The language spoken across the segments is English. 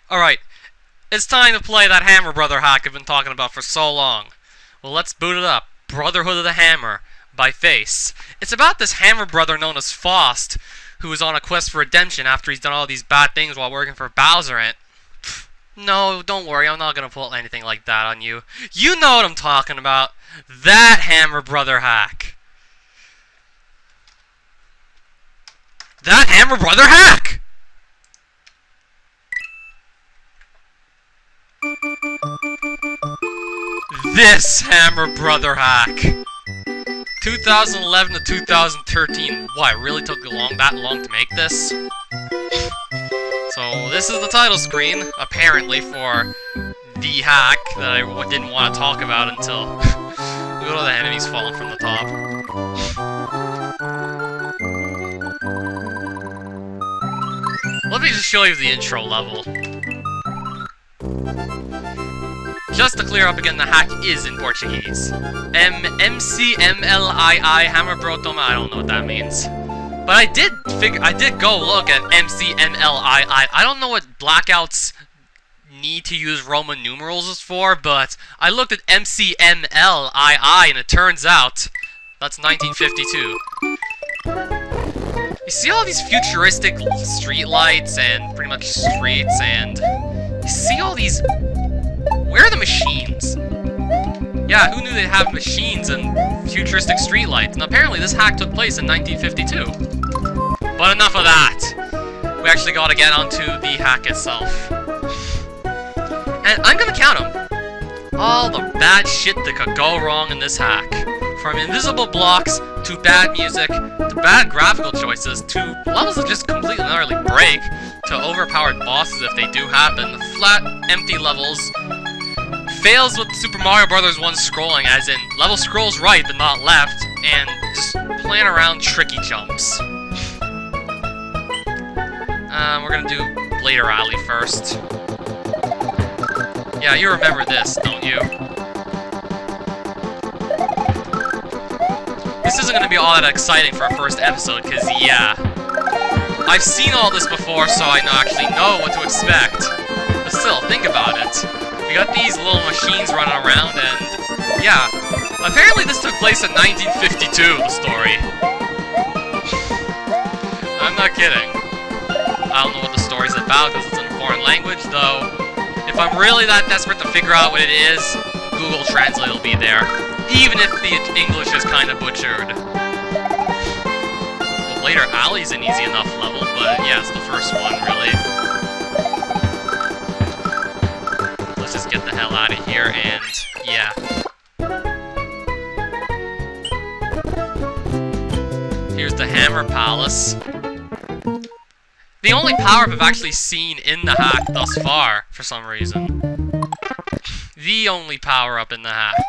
Alright, it's time to play that Hammer Brother hack I've been talking about for so long. Well, let's boot it up. Brotherhood of the Hammer by Face. It's about this Hammer Brother known as Faust, who is on a quest for redemption after he's done all these bad things while working for Bowser, and... No, don't worry, I'm not gonna pull anything like that on you. You know what I'm talking about. That Hammer Brother hack. That Hammer Brother hack! This Hammer Brother hack. 2011 to 2013. Why, it really took that long to make this? So, this is the title screen, apparently, for the hack that I didn't want to talk about until look at all the enemies falling from the top. Let me just show you the intro level. Just to clear up again, the hack is in Portuguese. SMCslevelengine, Hammer Brotoma, I don't know what that means. But I did go look at SMCslevelengine. I don't know what blackouts need to use Roman numerals for, but I looked at SMCslevelengine, and it turns out that's 1952. You see all these futuristic street lights and pretty much streets, and you see all these... Where are the machines? Yeah, who knew they'd have machines and futuristic streetlights? And apparently this hack took place in 1952. But enough of that. We actually gotta get onto the hack itself. And I'm gonna count them. All the bad shit that could go wrong in this hack. From invisible blocks, to bad music, to bad graphical choices, to levels that just completely and utterly break, to overpowered bosses if they do happen, flat, empty levels, fails with Super Mario Bros. 1 scrolling, as in, level scrolls right but not left, and just playing around tricky jumps. We're gonna do Blader Alley first. Yeah, you remember this, don't you? This isn't gonna be all that exciting for our first episode, cause yeah, I've seen all this before, so I actually know what to expect. But still, think about it. We got these little machines running around, and yeah, apparently this took place in 1952, the story. I'm not kidding. I don't know what the story's about because it's in a foreign language, though. If I'm really that desperate to figure out what it is, Google Translate will be there, even if the English is kind of butchered. Well, Blader Alley's an easy enough level, but yeah, it's the first one, really. Let's just get the hell out of here, and yeah. Here's the Hammer Palace. The only power-up I've actually seen in the hack thus far, for some reason. The only power-up in the hack.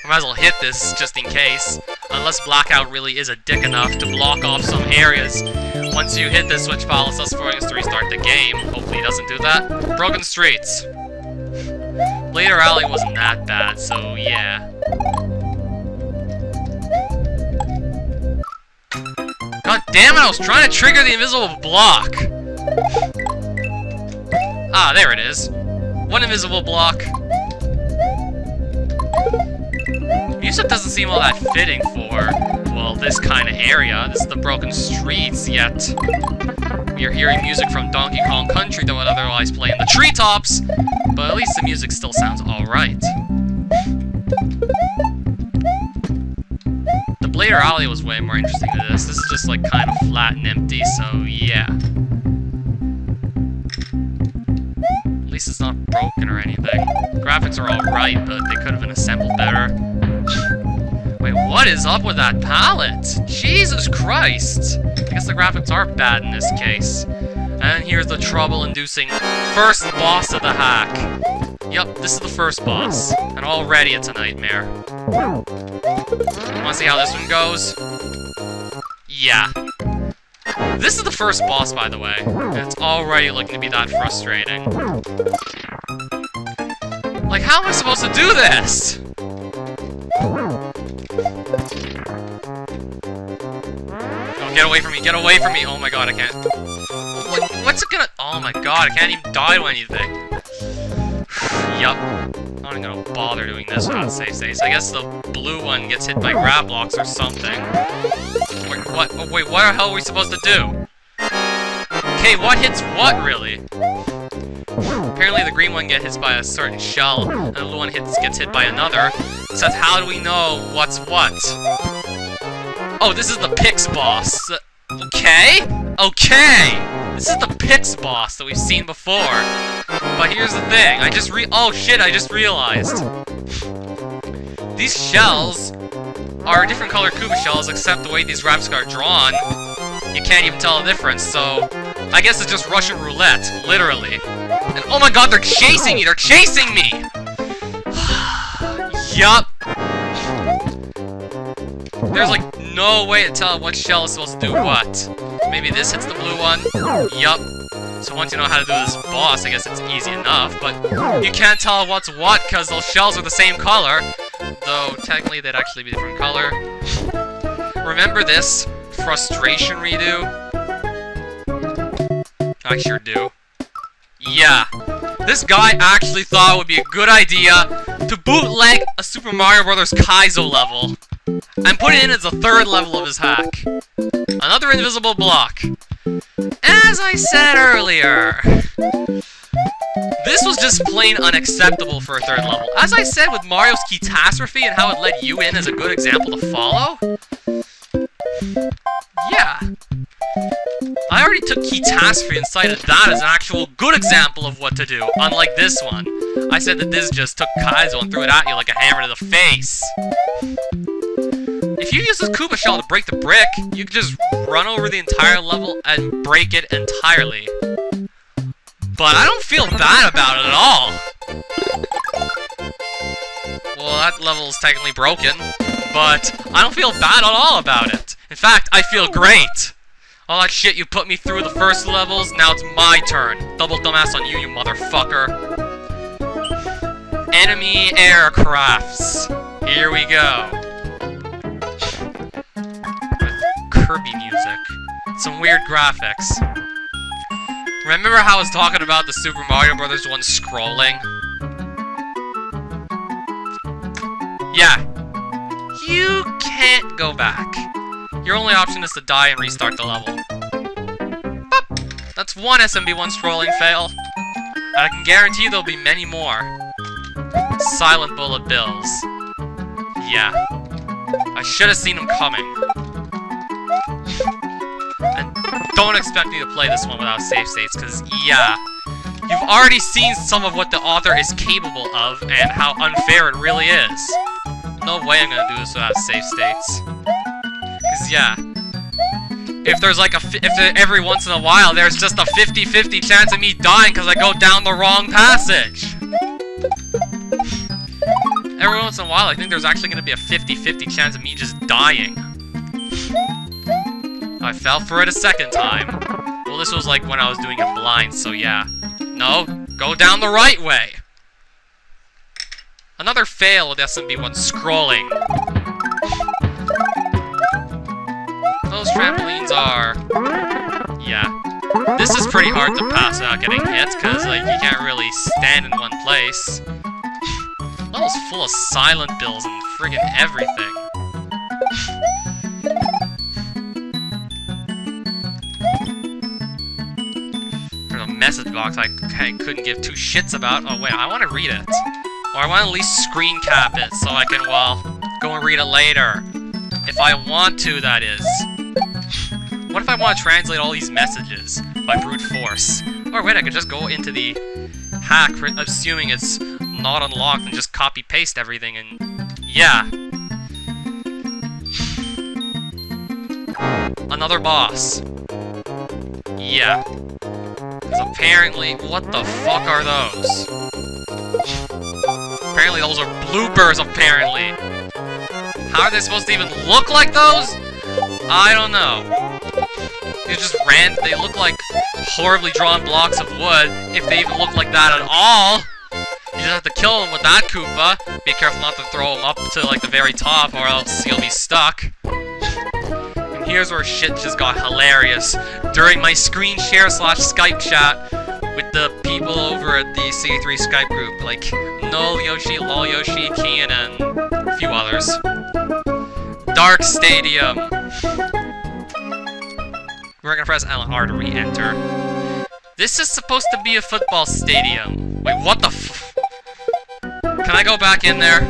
I might as well hit this, just in case. Unless Blackout really is a dick enough to block off some areas. Once you hit this switch palace, that's for us to restart the game. Hopefully he doesn't do that. Broken Streets. Blader Alley wasn't that bad, so yeah. God damn it, I was trying to trigger the invisible block! Ah, there it is. One invisible block. Music doesn't seem all that fitting for, well, this kind of area. This is the Broken Streets, yet we are hearing music from Donkey Kong Country that would otherwise play in the treetops, but at least the music still sounds alright. The Blader Alley was way more interesting than this. This is just like kind of flat and empty, so yeah. At least it's not broken or anything. Graphics are alright, but they could have been assembled better. Wait, what is up with that palette? Jesus Christ! I guess the graphics are bad in this case. And here's the trouble-inducing first boss of the hack. Yep, this is the first boss. And already it's a nightmare. Wanna see how this one goes? Yeah. This is the first boss, by the way. And it's already looking to be that frustrating. Like, how am I supposed to do this? Oh, get away from me, get away from me! Oh my god, I can't. what's it gonna... Oh my god, I can't even die to anything. Yup. I'm not gonna bother doing this without safe states. I guess the blue one gets hit by grab blocks or something. Wait, what? Oh, wait, what the hell are we supposed to do? Okay, what hits what, really? Apparently the green one gets hit by a certain shell, and the blue one gets hit by another. Except how do we know what's what? Oh, this is the Pix boss. Okay? Okay! This is the Pix boss that we've seen before. But here's the thing, oh shit, I just realized. These shells are different colored Koopa shells, except the way these wraps are drawn, you can't even tell the difference, so... I guess it's just Russian roulette, literally. And oh my god, they're chasing me! They're chasing me! Yup. There's like no way to tell what shell is supposed to do what. Maybe this hits the blue one. Yup. So once you know how to do this boss, I guess it's easy enough, but you can't tell what's what because those shells are the same color. Though technically they'd actually be different color. Remember this frustration redo? I sure do. Yeah. This guy actually thought it would be a good idea to bootleg a Super Mario Bros. Kaizo level and put it in as the third level of his hack. Another invisible block. As I said earlier, this was just plain unacceptable for a third level. As I said with Mario's Catastrophe and how it let you in as a good example to follow. Yeah. I already took Catastrophe and cited that as an actual good example of what to do, unlike this one. I said that this just took Kaizo and threw it at you like a hammer to the face. If you use this Koopa shell to break the brick, you can just run over the entire level and break it entirely. But I don't feel bad about it at all. Well, that level is technically broken, but I don't feel bad at all about it. In fact, I feel great. All that shit you put me through the first levels, now it's my turn. Double dumbass on you, you motherfucker. Enemy aircrafts. Here we go. With Kirby music. Some weird graphics. Remember how I was talking about the Super Mario Bros. One scrolling? Yeah. You can't go back. Your only option is to die and restart the level. Boop. That's one SMB1 scrolling fail. And I can guarantee there'll be many more. Silent bullet bills. Yeah. I should have seen them coming. And don't expect me to play this one without save states, because, yeah. You've already seen some of what the author is capable of, and how unfair it really is. No way I'm gonna do this without save states. Cause yeah, if there's like every once in a while there's just a 50-50 chance of me dying because I go down the wrong passage. Every once in a while I think there's actually gonna be a 50-50 chance of me just dying. I fell for it a second time. Well, this was like when I was doing it blind, so yeah. No, go down the right way. Another fail with SMB1 scrolling. Those trampolines are... Yeah. This is pretty hard to pass without getting hit, because, like, you can't really stand in one place. Level's full of silent bills and friggin' everything. There's a message box I couldn't give two shits about. Oh, wait, I want to read it. Or I want to at least screen cap it, so I can, well, go and read it later. If I want to, that is. What if I want to translate all these messages by brute force? Or wait, I could just go into the hack, assuming it's not unlocked, and just copy-paste everything, and yeah. Another boss. Yeah. Because apparently, what the fuck are those? Apparently those are bloopers, apparently. How are they supposed to even look like those? I don't know. They look like horribly drawn blocks of wood, if they even look like that at all. You just have to kill them with that Koopa. Be careful not to throw him up to like the very top, or else you'll be stuck. And here's where shit just got hilarious. During my screen share / Skype chat with the people over at the C3 Skype group, like Null Yoshi, Lol Yoshi, Kian, and a few others. Dark Stadium. We're gonna press LR to re-enter. This is supposed to be a football stadium. Wait, what the f- Can I go back in there?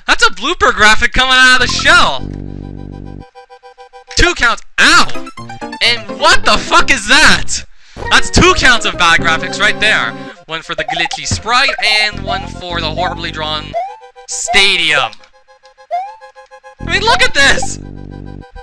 That's a blooper graphic coming out of the shell! 2 counts. Ow! And what the fuck is that? That's 2 counts of bad graphics right there. One for the glitchy sprite, and one for the horribly drawn stadium. I mean, look at this!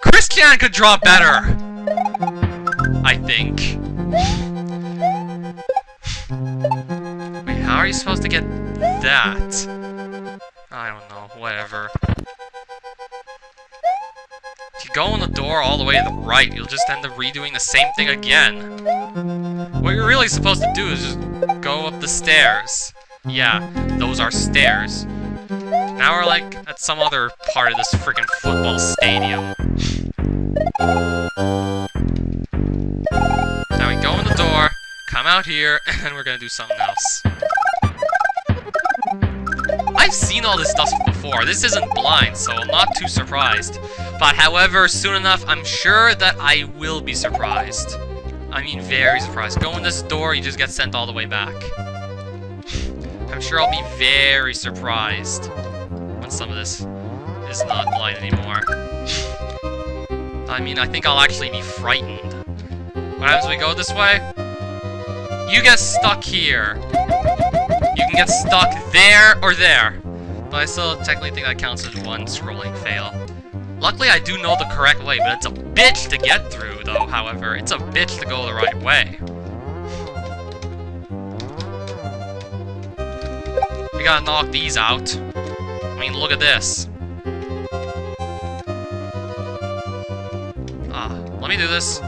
Christian could draw better. I think. Wait, how are you supposed to get that? I don't know, whatever. If you go in the door all the way to the right, you'll just end up redoing the same thing again. What you're really supposed to do is just go up the stairs. Yeah, those are stairs. Now we're like at some other part of this freaking football stadium. Now we go in the door, come out here, and then we're gonna do something else. I've seen all this stuff before. This isn't blind, so I'm not too surprised. But however, soon enough, I'm sure that I will be surprised. I mean, very surprised. Go in this door, you just get sent all the way back. I'm sure I'll be very surprised when some of this is not blind anymore. I mean, I think I'll actually be frightened. What happens when we go this way? You get stuck here. You can get stuck there or there. But I still technically think that counts as one scrolling fail. Luckily, I do know the correct way, but it's a bitch to get through, though, however. It's a bitch to go the right way. We gotta knock these out. I mean, look at this. Let me do this.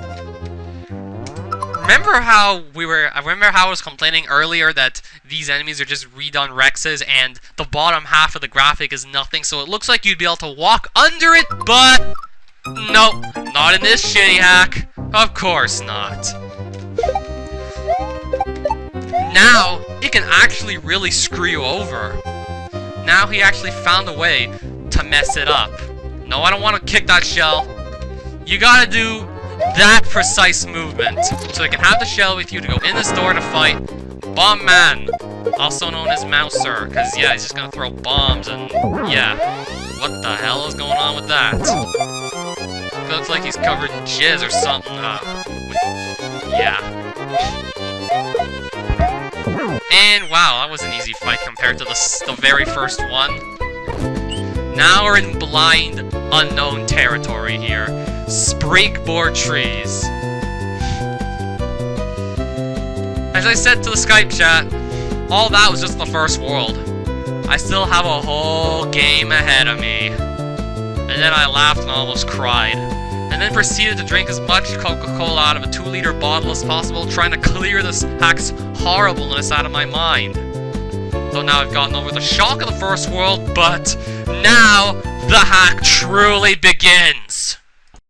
Remember how I was complaining earlier that these enemies are just redone Rexes and the bottom half of the graphic is nothing, so it looks like you'd be able to walk under it, but nope, not in this shitty hack. Of course not. Now, it can actually really screw you over. Now he actually found a way to mess it up. No, I don't want to kick that shell. You gotta do that precise movement. So you can have the shell with you to go in this door to fight Bomb Man, also known as Mouser, because yeah, he's just gonna throw bombs and yeah. What the hell is going on with that? It looks like he's covered in jizz or something. Yeah. And wow, that was an easy fight compared to the very first one. Now we're in blind, unknown territory here. Springboard trees. As I said to the Skype chat, all that was just the first world. I still have a whole game ahead of me. And then I laughed and almost cried. And then proceeded to drink as much Coca-Cola out of a 2-liter bottle as possible, trying to clear this hack's horribleness out of my mind. So now I've gotten over the shock of the first world, but now the hack truly begins!